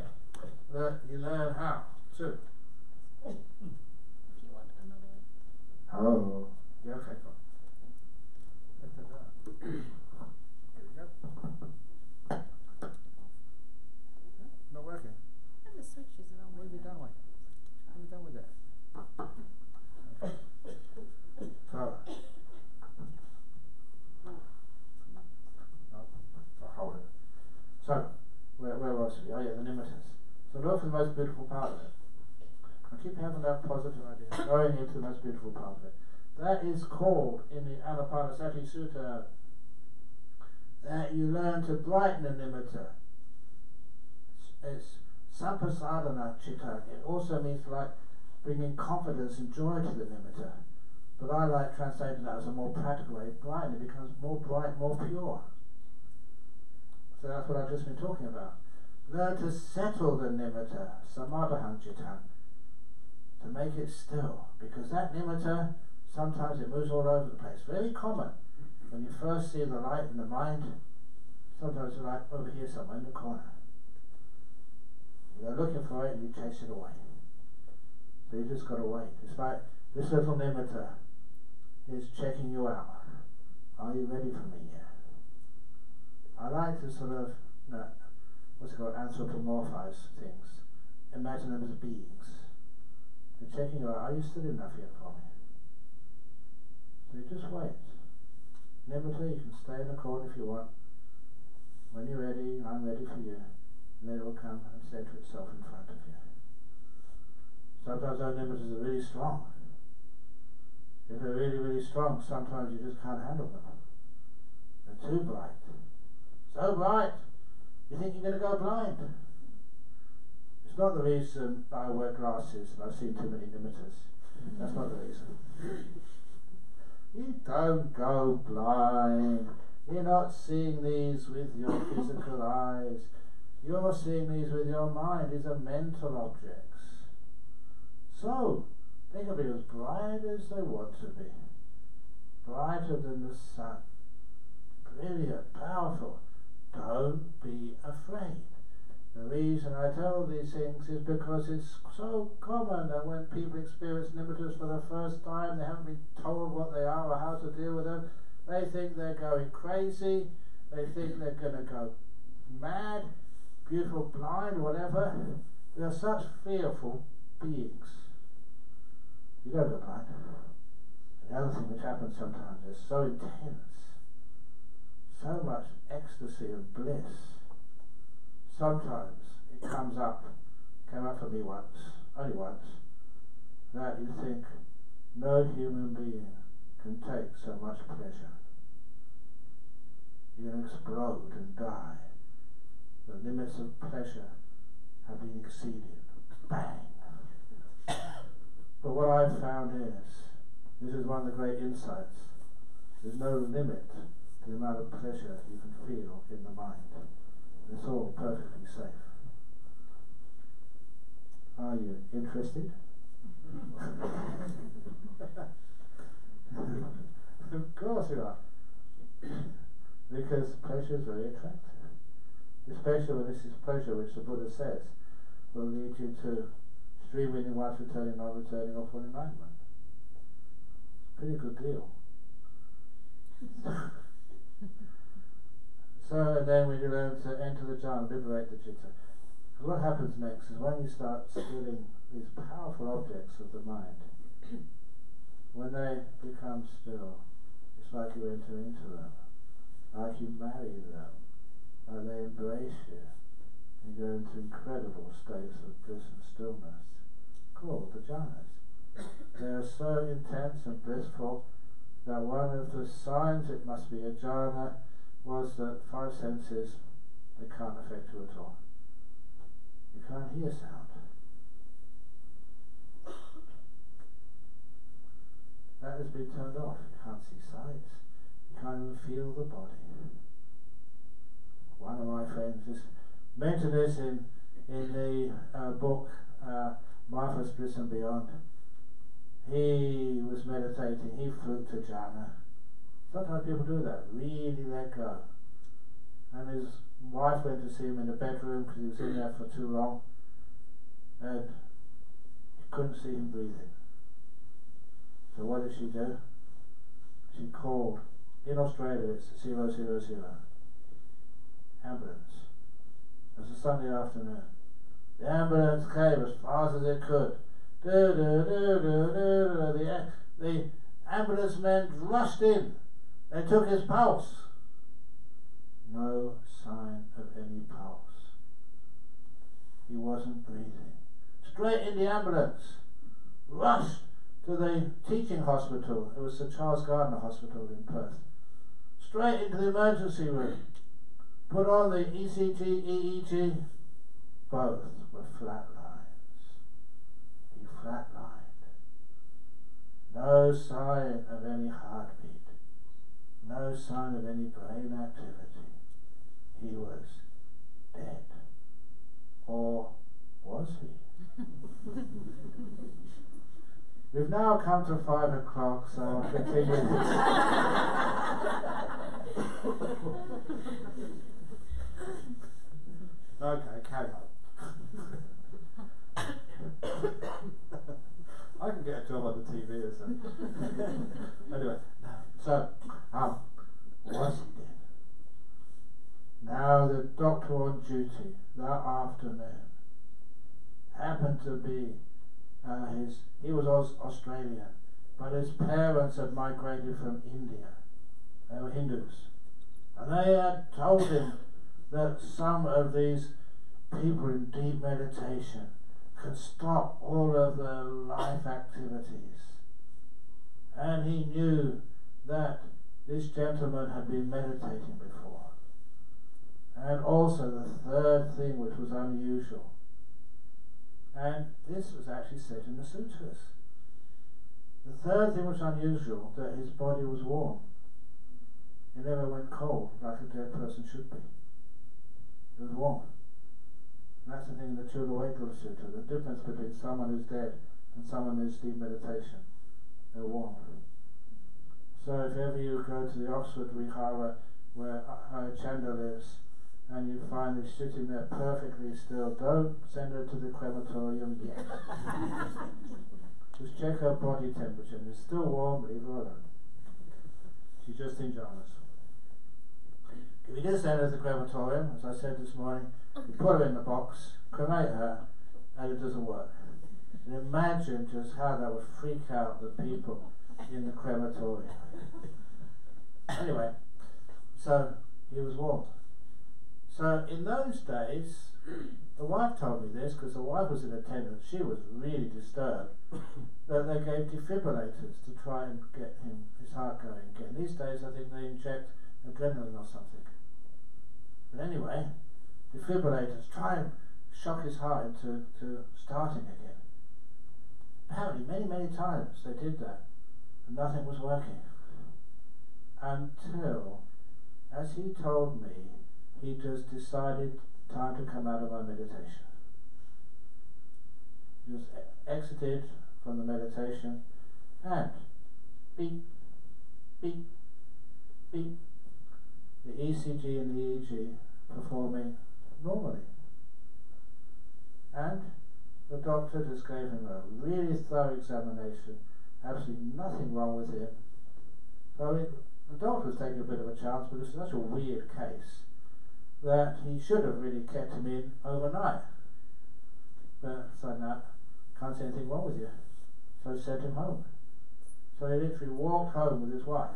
you learn how to. If you want another. Oh, yeah, okay, go on. Here we go. Not working. And the switch is wrong. What have you done with? What have you done with that? Okay. So, hold it. So, where was we? Oh yeah, the nimittas. So look for the most beautiful part of it. I keep having that positive idea, going into the most beautiful part of it. That is called, in the Anapanasati Sutta, that you learn to brighten the nimitta. It's sampasadana chitta. It also means like bringing confidence and joy to the nimitta. But I like translating that as a more practical way. Brighten, it becomes more bright, more pure. So that's what I've just been talking about. Learn to settle the nimitta, samadhan chitta, to make it still. Because that nimitta, sometimes it moves all over the place. Very common. When you first see the light in the mind, sometimes it's like over here somewhere in the corner. You're looking for it and you chase it away. So you just got to wait. It's like this little nimitta is checking you out. Are you ready for me yet? I like to sort of, what's it called, anthropomorphize things. Imagine them as beings. They're checking you out. Are you still enough yet for me? So you just wait. Nimitta, you can stay in the corner if you want. When you're ready, I'm ready for you. And then it will come and center itself in front of you. Sometimes our nimittas are really strong. If they're really, really strong, sometimes you just can't handle them. They're too bright. So bright, you think you're going to go blind. It's not the reason I wear glasses and I've seen too many nimittas. That's not the reason. You don't go blind. You're not seeing these with your physical eyes. You're seeing these with your mind. These are mental objects. So, they can be as bright as they want to be. Brighter than the sun. Brilliant, powerful. Don't be afraid. The reason I tell these things is because it's so common that when people experience nimittas for the first time, they haven't been told what they are or how to deal with them. They think they're going crazy. They think they're going to go mad, beautiful, blind, whatever. They're such fearful beings. you don't go blind. And the other thing which happens sometimes is so intense, so much ecstasy and bliss. Sometimes it came up for me once, only once, that you think no human being can take so much pleasure. You're going to explode and die. The limits of pleasure have been exceeded. Bang! But what I've found is, this is one of the great insights, there's no limit to the amount of pleasure you can feel in the mind. It's all perfectly safe. Are you interested? Of course you are. Because pleasure is very attractive. Especially when this is pleasure which the Buddha says will lead you to stream winning, once returning, non-returning, or full enlightenment. Pretty good deal. So, and then when you learn to enter the jhana, liberate the citta. What happens next is when you start skilling these powerful objects of the mind, when they become still, it's like you enter into them, like you marry them, like they embrace you, and you go into incredible states of bliss and stillness, called the jhanas. They are so intense and blissful that one of the signs it must be a jhana was that 5 senses, they can't affect you at all. You can't hear sound. That has been turned off. You can't see sights. You can't even feel the body. One of my friends just mentioned this in the book Mindfulness, Bliss and Beyond. He was meditating. He flew to jhana. Sometimes people do that, really let go. And his wife went to see him in the bedroom because he was in there for too long, and he couldn't see him breathing. So what did she do? She called, in Australia it's 000, ambulance. It was a Sunday afternoon. The ambulance came as fast as it could. The ambulance men rushed in. They took his pulse. No sign of any pulse. He wasn't breathing. Straight in the ambulance. Rushed to the teaching hospital. It was Sir Charles Gardner Hospital in Perth. Straight into the emergency room. Put on the ECG, EEG. Both were flat lines. He flatlined. No sign of any heartbeat. No sign of any brain activity. He was dead. Or was he? We've now come to 5 o'clock, so I'll continue this. Okay, carry on. I can get a job on the TV or something. Anyway, so, was he dead? Now the doctor on duty that afternoon happened to be he was Australian, but his parents had migrated from India. They were Hindus. And they had told him that some of these people in deep meditation could stop all of their life activities. And he knew that this gentleman had been meditating before. And also the third thing which was unusual, and this was actually said in the sutras. The third thing was unusual, that his body was warm. It never went cold like a dead person should be. It was warm. And that's the thing in the Chula Sutta, the difference between someone who's dead and someone who's deep meditation. They're warm. So if ever you go to the Oxford Vihara where Chanda lives, and you find her sitting there perfectly still, don't send her to the crematorium yet. Just check her body temperature, and it's still warm, leave her alone. She's just in jhanas. If you just send her to the crematorium, as I said this morning, you put her in the box, cremate her, and it doesn't work. And imagine just how that would freak out the people in the crematorium. Anyway, so he was warned. So in those days, the wife told me this because the wife was in attendance. She was really disturbed that they gave defibrillators to try and get his heart going again. These days, I think they inject adrenaline or something. But anyway, defibrillators try and shock his heart into starting again. Apparently, many times they did that, and nothing was working. Until, as he told me, he just decided time to come out of my meditation. Just exited from the meditation, and beep, beep, beep, the ECG and the EEG performing normally. And the doctor just gave him a really thorough examination, absolutely nothing wrong with him. So the doctor was taking a bit of a chance, but it was such a weird case that he should have really kept him in overnight. But so no, can't see anything wrong with you. So sent him home. So he literally walked home with his wife.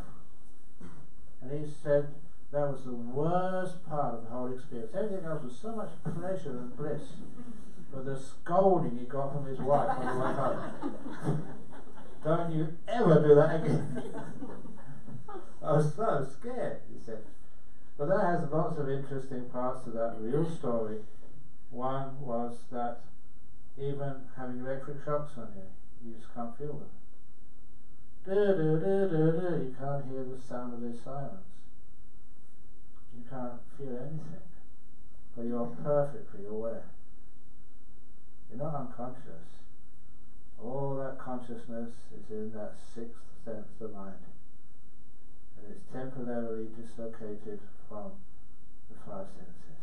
And he said that was the worst part of the whole experience. Everything else was so much pleasure and bliss. But the scolding he got from his wife on the way home. Don't you ever do that again. I was so scared, he said. But that has lots of interesting parts to that real story. One was that even having electric shocks on you, you just can't feel them. You can't hear the sound of their silence. You can't feel anything, but you're perfectly aware. You're not unconscious. All that consciousness is in that sixth sense of mind, and it's temporarily dislocated from the five senses.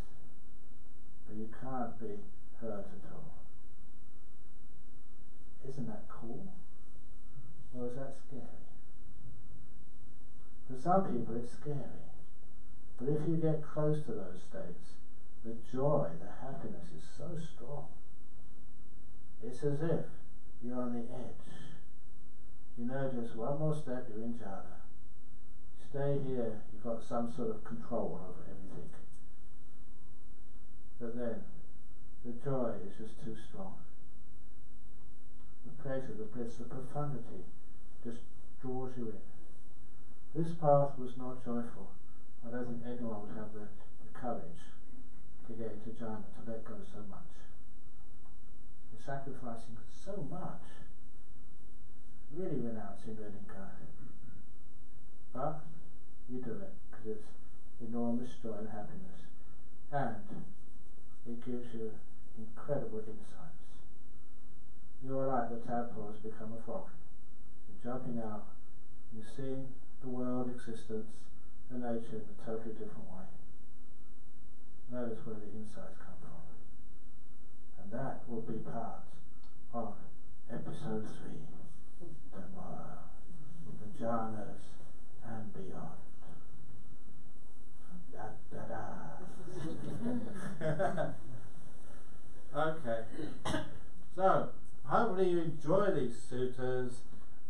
But you can't be hurt at all. Isn't that cool? Or is that scary? For some people it's scary. But if you get close to those states, the joy, the happiness is so strong. It's as if you're on the edge. You know, just one more step, you're in jhana. Stay here, you've got some sort of control over everything. But then, the joy is just too strong. The pleasure, the bliss, the profundity just draws you in. This path was not joyful. I don't think anyone would have the courage to get into jhana, to let go so much. You're sacrificing so much, really renouncing letting go. But you do it because it's enormous joy and happiness, and it gives you incredible insights. You are like the tadpole has become a frog. You're jumping out, you're seeing the world, existence, and nature in a totally different way. That is where the insights come from. And that will be part of episode 3 tomorrow. The jhanas and beyond. Okay. So, hopefully you enjoy these suttas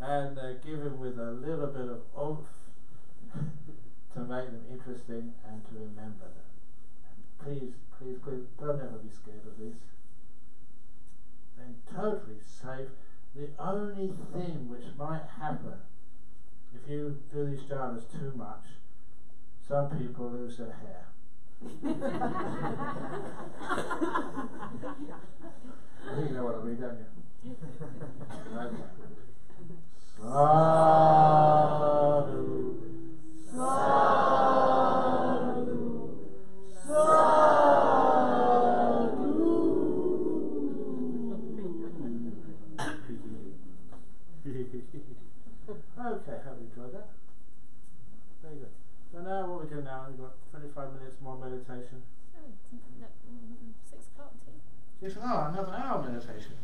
and given with a little bit of oomph to make them interesting and to remember them. And please don't ever be scared of these. They're totally safe. The only thing which might happen if you do these jhanas too much, some people lose their hair. I think you know what I mean, don't you? Okay. Sadhu, sadhu, sadhu. Okay, hope you enjoyed that. Very good. So now what we do now, we've got 25 minutes more meditation. Oh, no, 6 o'clock tea. 6 hours, another hour meditation.